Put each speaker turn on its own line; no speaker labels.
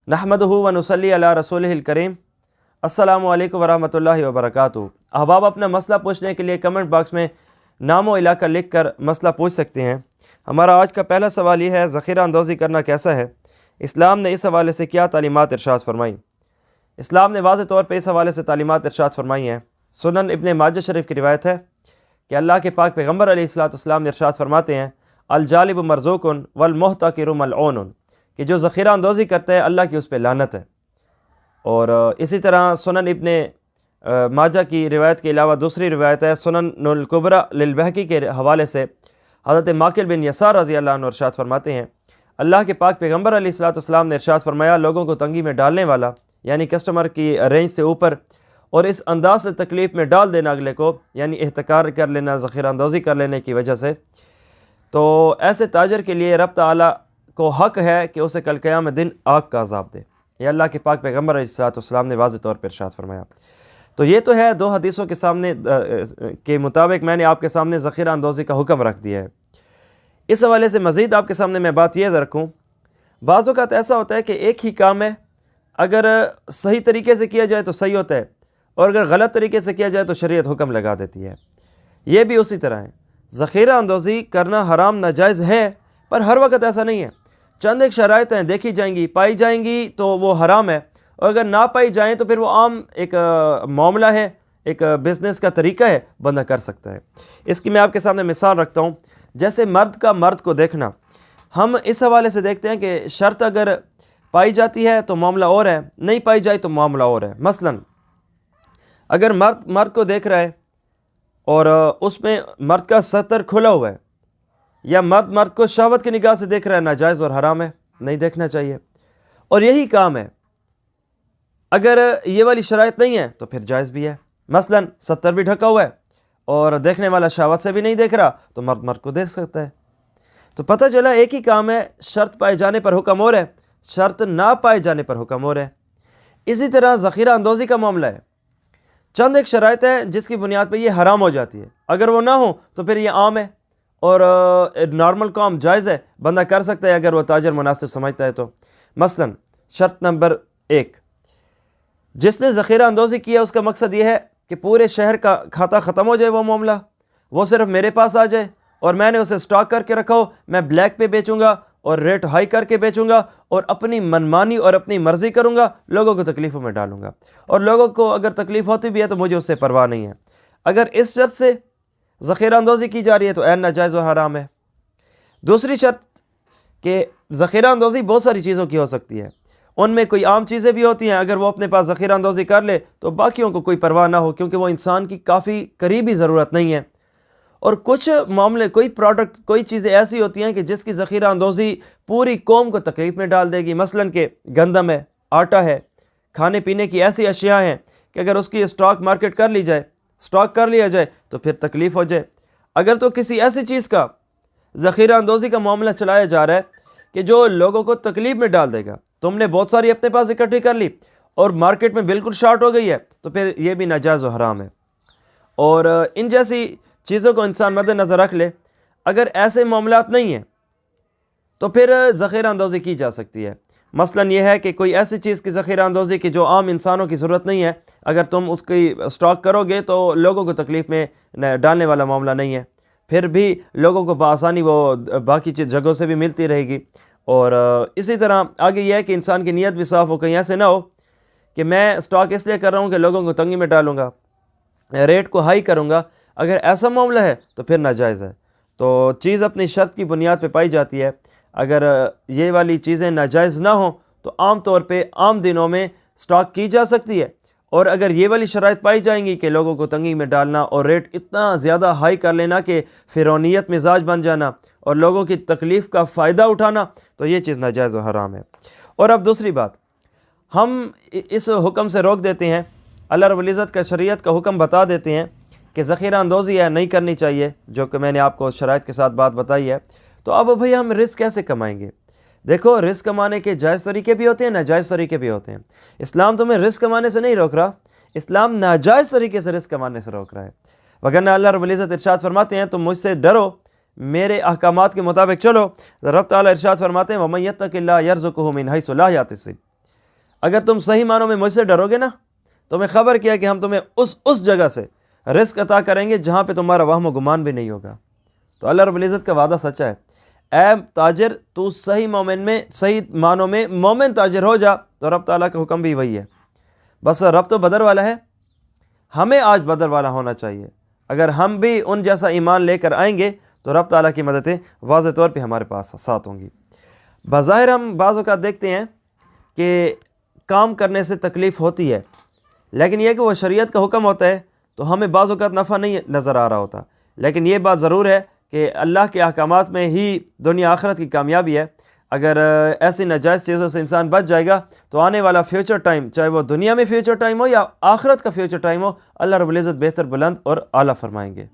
नहमदुहु व नुसल्ली अला रसूलिहिल करीम। अस्सलामु अलैकुम वरहमतुल्लाहि वबरकातुहू। अहबाब अपना मसला पूछने के लिए कमेंट बॉक्स में नाम व इलाका लिख कर मसला पूछ सकते हैं। हमारा आज का पहला सवाल ये है, ज़ख़ीरा अंदोज़ी करना कैसा है? इस्लाम ने इस हवाले से क्या तालीमात इरशाद फरमाई? इस्लाम ने वाज़ेह तौर पर इस हवाले से तालीमात इरशाद फरमाई हैं। सुनन इब्न माजा शरीफ की रिवायत है कि अल्लाह के पाक पैगम्बर अलैहिस्सलाम ने इरशाद फरमाते हैं, अल जालिब मरज़ूकुन वल मुहताकिरु मलऊनुन, कि जो ज़ख़ीरा अंदोज़ी करता है अल्लाह की उस पर लानत है। और इसी तरह सुनन इब्न माजा की रिवायत के अलावा दूसरी रिवायत है सुननुल कुबरा लिल बहकी के हवाले से, हज़रत माकिल बिन यसार रज़ी अल्लाह अन्हु इरशाद फरमाते हैं, अल्लाह के पाक पैगम्बर अलैहिस्सलाम ने इरशाद फरमाया, लोगों को तंगी में डालने वाला यानी कस्टमर की रेंज से ऊपर और इस अंदाज से तकलीफ़ में डाल देना अगले को, यानी एहतकार कर लेना, ज़ख़ीरा अंदोज़ी कर लेने की वजह से, तो ऐसे ताजर के लिए रब तआला को हक़ है कि उसे कल क़यामत दिन आग का अज़ाब दे। ये अल्लाह के पाक पैगम्बर अलैहिस्सलाम ने वाज़ेह तौर पर इरशाद फरमाया। तो ये तो है दो हदीसों के सामने के मुताबिक मैंने आपके सामने ज़ख़ीरा अंदोज़ी का हुक्म रख दिया है। इस हवाले से मज़ीद आपके सामने मैं बात ये रखूँ, बाज़ औक़ात ऐसा होता है कि एक ही काम है, अगर सही तरीके से किया जाए तो सही होता है और अगर गलत तरीके से किया जाए तो शरीयत हुक्म लगा देती है। ये भी उसी तरह है, ज़ख़ीरा अंदोज़ी करना हराम नाजायज़ है, पर हर वक्त ऐसा नहीं है। चंद एक शराइत हैं, देखी जाएंगी, पाई जाएंगी तो वो हराम है, और अगर ना पाई जाएं तो फिर वो आम एक मामला है, एक बिज़नेस का तरीका है, बंदा कर सकता है। इसकी मैं आपके सामने मिसाल रखता हूँ। जैसे मर्द का मर्द को देखना, हम इस हवाले से देखते हैं कि शर्त अगर पाई जाती है तो मामला और है, नहीं पाई जाए तो मामला और है। मसलन अगर मर्द मर्द को देख रहा है और उसमें मर्द का सतर खुला हुआ है, या मर्द मर्द को शहवत की निगाह से देख रहा है, नाजायज़ और हराम है, नहीं देखना चाहिए। और यही काम है, अगर ये वाली शराइत नहीं है तो फिर जायज़ भी है। मसलन सतर भी ढका हुआ है और देखने वाला शहवत से भी नहीं देख रहा, तो मर्द मर्द को देख सकता है। तो पता चला एक ही काम है, शर्त पाए जाने पर हुक्म और है, शर्त ना पाए जाने पर हुक्म और है। इसी तरह ज़ख़ीरा अंदोज़ी का मामला है, चंद एक शराइत है जिसकी बुनियाद पर यह हराम हो जाती है, अगर वो ना हो तो फिर ये आम है और नॉर्मल काम जायज़ है, बंदा कर सकता है अगर वो ताजर मुनासिब समझता है तो। मसलन शर्त नंबर 1, जिसने ज़ख़ीरा अंदोज़ी किया उसका मकसद ये है कि पूरे शहर का खाता ख़त्म हो जाए, वो मामला वो सिर्फ मेरे पास आ जाए और मैंने उसे स्टॉक करके रखा हो, मैं ब्लैक पे बेचूंगा और रेट हाई करके बेचूंगा और अपनी मनमानी और अपनी मर्ज़ी करूंगा, लोगों को तकलीफ़ों में डालूंगा, और लोगों को अगर तकलीफ़ होती भी है तो मुझे उससे परवाह नहीं है। अगर इस शर्त से ज़ख़ीरा अंदोज़ी की जा रही है तो ऐन नाजायज़ और हराम है। दूसरी शर्त कि ज़ख़ीरा अंदोज़ी बहुत सारी चीज़ों की हो सकती है, उनमें कोई आम चीज़ें भी होती हैं, अगर वो अपने पास ज़ख़ीरा अंदोज़ी कर ले तो बाकियों को कोई परवाह ना हो, क्योंकि वो इंसान की काफ़ी करीबी ज़रूरत नहीं है। और कुछ मामले, कोई प्रोडक्ट, कोई चीज़ें ऐसी होती हैं कि जिसकी ज़ख़ीरा अंदोज़ी पूरी कौम को तकलीफ़ में डाल देगी। मसलन कि गंदम है, आटा है, खाने पीने की ऐसी अशिया हैं कि अगर उसकी स्टॉक मार्केट कर ली जाए, स्टॉक कर लिया जाए तो फिर तकलीफ़ हो जाए। अगर तो किसी ऐसी चीज़ का ज़ख़ीरा अंदोज़ी का मामला चलाया जा रहा है कि जो लोगों को तकलीफ़ में डाल देगा, तुमने बहुत सारी अपने पास इकट्ठी कर ली और मार्केट में बिल्कुल शॉर्ट हो गई है, तो फिर ये भी नाजायज़ और हराम है। और इन जैसी चीज़ों को इंसान मद्देनज़र रख ले। अगर ऐसे मामलात नहीं हैं तो फिर ज़ख़ीरा अंदोज़ी की जा सकती है। मसलन ये है कि कोई ऐसी चीज़ की ज़ख़ीरा अंदोज़ी की जो आम इंसानों की ज़रूरत नहीं है, अगर तुम उसकी स्टॉक करोगे तो लोगों को तकलीफ़ में डालने वाला मामला नहीं है, फिर भी लोगों को बआसानी वो बाकी जगहों से भी मिलती रहेगी। और इसी तरह आगे यह है कि इंसान की नीयत भी साफ़ हो, कहीं ऐसे ना हो कि मैं स्टॉक इसलिए कर रहा हूँ कि लोगों को तंगी में डालूँगा, रेट को हाई करूँगा। अगर ऐसा मामला है तो फिर नाजायज़ है। तो चीज़ अपनी शर्त की बुनियाद पे पाई जाती है। अगर ये वाली चीज़ें नाजायज़ ना हो तो आम तौर पे आम दिनों में स्टॉक की जा सकती है, और अगर ये वाली शराइत पाई जाएंगी कि लोगों को तंगी में डालना और रेट इतना ज़्यादा हाई कर लेना कि फ़िरौनियत मिजाज बन जाना और लोगों की तकलीफ़ का फ़ायदा उठाना, तो ये चीज़ नाजायज़ और हराम है। और अब दूसरी बात, हम इस हुक्म से रोक देते हैं, अल्लाह रब्बुल इज़्ज़त का शरीयत का हुक्म बता देते हैं कि ज़ख़ीरा अंदोज़ी है, नहीं करनी चाहिए, जो कि मैंने आपको शराइत के साथ बात बताई है। तो अब भाई हम रिस्क कैसे कमाएंगे? देखो, रिस्क कमाने के जायज़ तरीके भी होते हैं, नाजायज़ तरीके भी होते हैं। इस्लाम तुम्हें रिस्क कमाने से नहीं रोक रहा, इस्लाम नाजायज़ तरीके से रिस्क कमाने से रोक रहा है। वगरना अल्लाह रब्बुल इज़्ज़त इरशाद फरमाते हैं, तुम मुझसे डरो, मेरे अहकामात के मुताबिक चलो। रब तआला इरशाद फरमाते हैं, वमन यत्तक़िल्लाह यरज़ुक़हु मिन हैसु ला यहतसिब, اگر تم صحیح معنوں میں مجھ سے ڈرو گے نا تو میں خبر کیا کہ ہم تمہیں اس جگہ سے رزق عطا کریں گے جہاں پہ تمہارا وہم و گمان بھی نہیں ہوگا۔ تو اللہ رب العزت کا وعدہ سچا ہے۔ اے تاجر، تو صحیح معنوں میں مومن تاجر ہو جا، تو رب تعالیٰ کا حکم بھی وہی ہے۔ بس رب تو بدر والا ہے، ہمیں آج بدر والا ہونا چاہیے۔ اگر ہم بھی ان جیسا ایمان لے کر آئیں گے تو رب تعالیٰ کی مددیں واضح طور پہ ہمارے پاس ساتھ ہوں گی۔ بظاہر ہم بعض اوقات دیکھتے ہیں کہ کام کرنے سے تکلیف ہوتی ہے، لیکن یہ کہ وہ شریعت کا حکم ہوتا ہے تو ہمیں بعض اوقات نفع نہیں نظر آ رہا ہوتا، لیکن یہ بات ضرور ہے کہ اللہ کے احکامات میں ہی دنیا آخرت کی کامیابی ہے۔ اگر ایسی ناجائز چیزوں سے انسان بچ جائے گا تو آنے والا فیوچر ٹائم، چاہے وہ دنیا میں فیوچر ٹائم ہو یا آخرت کا فیوچر ٹائم ہو، اللہ رب العزت بہتر، بلند اور اعلیٰ فرمائیں گے۔